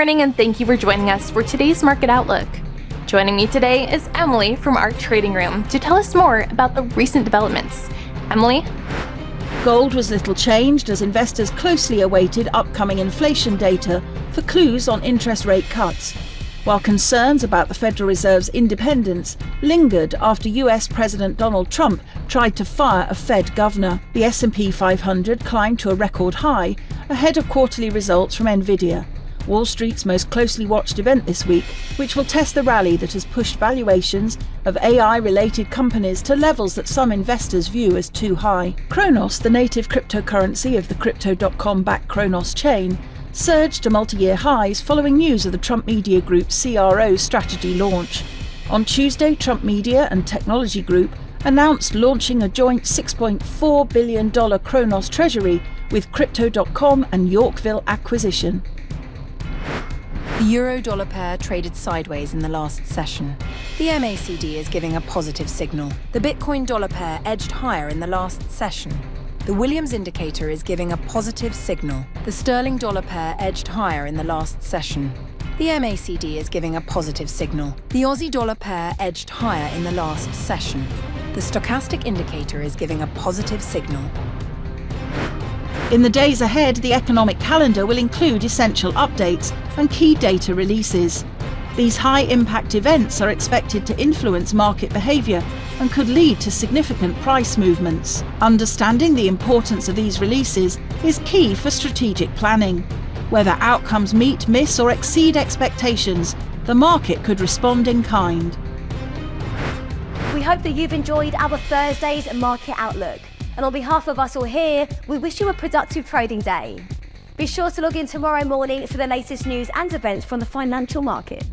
morning and thank you for joining us for today's Market Outlook. Joining me today is Emily from our trading room to tell us more about the recent developments. Emily? Gold was little changed as investors closely awaited upcoming inflation data for clues on interest rate cuts, while concerns about the Federal Reserve's independence lingered after US President Donald Trump tried to fire a Fed governor. The S&P 500 climbed to a record high ahead of quarterly results from Nvidia, Wall Street's most closely watched event this week, which will test the rally that has pushed valuations of AI-related companies to levels that some investors view as too high. Kronos, the native cryptocurrency of the Crypto.com-backed Kronos chain, surged to multi-year highs following news of the Trump Media Group's CRO strategy launch. On Tuesday, Trump Media and Technology Group announced launching a joint $6.4 billion Kronos treasury with Crypto.com and Yorkville acquisition. The euro-dollar pair traded sideways in the last session. The MACD is giving a positive signal. The Bitcoin-dollar pair edged higher in the last session. The Williams indicator is giving a positive signal. The sterling-dollar pair edged higher in the last session. The MACD is giving a positive signal. The Aussie-dollar pair edged higher in the last session. The stochastic indicator is giving a positive signal. In the days ahead, the economic calendar will include essential updates and key data releases. These high-impact events are expected to influence market behaviour and could lead to significant price movements. Understanding the importance of these releases is key for strategic planning. Whether outcomes meet, miss or exceed expectations, the market could respond in kind. We hope that you've enjoyed our Thursday's Market Outlook. And on behalf of us all here, we wish you a productive trading day. Be sure to log in tomorrow morning for the latest news and events from the financial markets.